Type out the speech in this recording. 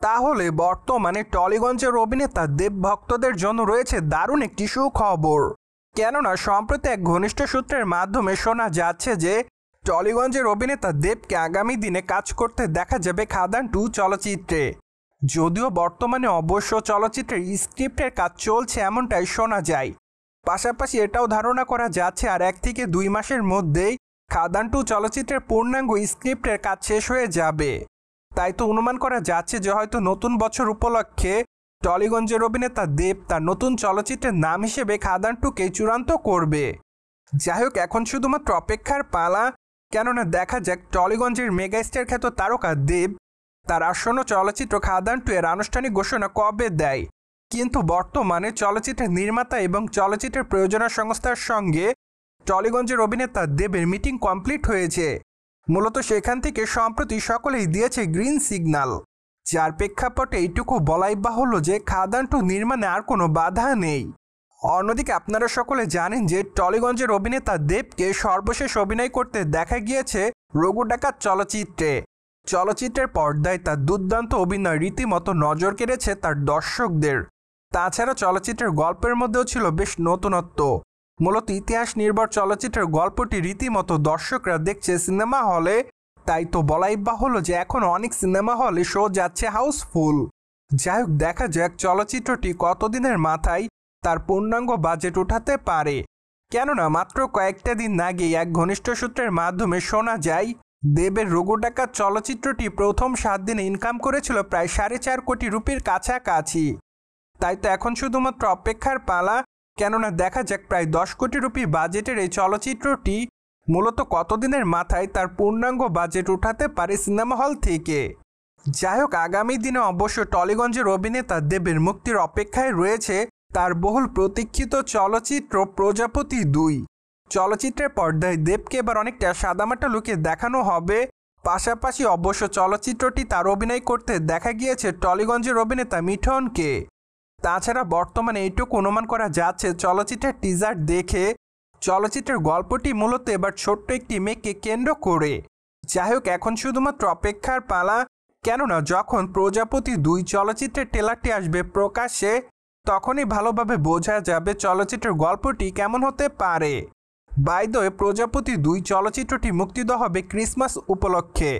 তাহলে বর্তমানে টলিগঞ্জের অভিনেতা দেব ভক্তদের জন্য রয়েছে দারুণ একটি সুখবর। কেননা সম্প্রতি এক ঘনিষ্ঠ সূত্রের মাধ্যমে শোনা যাচ্ছে যে টলিগঞ্জের অভিনেতা দেবকে আগামী দিনে কাজ করতে দেখা যাবে খাদান 2 চলচ্চিত্রে। যদিও বর্তমানে অবশ্য চলচ্চিত্রের স্ক্রিপ্টের কাজ চলছে এমনটাই শোনা যায়। পাশাপাশি এটাও ধারণা করা যাচ্ছে আর 1 থেকে 2 মাসের মধ্যেই খাদান 2 চলচ্চিত্রের পূর্ণাঙ্গ স্ক্রিপ্টের কাজ শেষ হয়ে যাবে। তাই তো অনুমান করা যাচ্ছে যে হয়তো নতুন বছর উপলক্ষে টলিগঞ্জের অভিনেতা দেব তার নতুন চলচ্চিত্রের নাম হিসেবে খাদান 2কে চূড়ান্ত করবে। যাই হোক, এখন শুধুমাত্র অপেক্ষার পালা। কেননা দেখা যাক টলিগঞ্জের মেগাস্টার খ্যাত তারকা দেব তার আসন্ন চলচ্চিত্র খাদান 2 এর আনুষ্ঠানিক ঘোষণা কবে দেয়। কিন্তু বর্তমানে চলচ্চিত্রের নির্মাতা এবং চলচ্চিত্রের প্রযোজনা সংস্থার সঙ্গে টলিগঞ্জের অভিনেতা দেবের মিটিং কমপ্লিট হয়েছে। মূলত সেখান থেকে সম্প্রতি সকলেই দিয়েছে গ্রিন সিগন্যাল, যার প্রেক্ষাপটে এইটুকু বলাই বাহুল্য যে খাদান 2 নির্মাণে আর কোনো বাধা নেই। অন্যদিকে আপনারা সকলে জানেন যে টলিগঞ্জের অভিনেতা দেবকে সর্বশেষ অভিনয় করতে দেখা গিয়েছে রঘু ডাকাত চলচ্চিত্রে। চলচ্চিত্রের পর্দায় তার দুর্দান্ত অভিনয় রীতিমতো নজর কেড়েছে তার দর্শকদের। তাছাড়া চলচ্চিত্রের গল্পের মধ্যেও ছিল বেশ নতুনত্ব। মূলত ইতিহাস নির্ভর চলচ্চিত্রের গল্পটি রীতিমতো দর্শকরা দেখছে সিনেমা হলে। তাই তো বলাই বাহুল্য যে এখন অনেক সিনেমা হলে শো যাচ্ছে হাউসফুল। যাই হোক, দেখা যাক চলচ্চিত্রটি কতদিনের মাথায় তার পূর্ণাঙ্গ বাজেট উঠাতে পারে। কেননা মাত্র কয়েকটা দিন আগেই এক ঘনিষ্ঠ সূত্রের মাধ্যমে শোনা যায় দেবের রঘু ডাকাত চলচ্চিত্রটি প্রথম 7 দিনে ইনকাম করেছিল প্রায় 4.5 কোটি রুপির কাছাকাছি। তাই তো এখন শুধুমাত্র অপেক্ষার পালা। কেননা দেখা যাক প্রায় 10 কোটি রুপি বাজেটের এই চলচ্চিত্রটি মূলত কতদিনের মাথায় তার পূর্ণাঙ্গ বাজেট উঠাতে পারে সিনেমা হল থেকে। যাই হোক, আগামী দিনে অবশ্য টলিগঞ্জের অভিনেতা দেবের মুক্তির অপেক্ষায় রয়েছে তার বহুল প্রতীক্ষিত চলচ্চিত্র প্রজাপতি 2। চলচ্চিত্রের পর্দায় দেবকে এবার অনেকটা সাদামাটা লুকে দেখানো হবে। পাশাপাশি অবশ্য চলচ্চিত্রটি তার অভিনয় করতে দেখা গিয়েছে টলিগঞ্জের অভিনেতা মিঠনকে। তাছাড়া বর্তমানে এইটুকু অনুমান করা যাচ্ছে চলচ্চিত্রের টিজার দেখে চলচ্চিত্রের গল্পটি মূলত এবার ছোট্ট একটি মেয়েকে কেন্দ্র করে। যাই হোক, এখন শুধুমাত্র অপেক্ষার পালা। কেননা যখন প্রজাপতি 2 চলচ্চিত্রের ট্রেলারটি আসবে প্রকাশ্যে তখনই ভালোভাবে বোঝা যাবে চলচ্চিত্রের গল্পটি কেমন হতে পারে। বাই দ্য ওয়ে, প্রজাপতি 2 চলচ্চিত্রটি মুক্তি দেওয়া হবে ক্রিসমাস উপলক্ষে।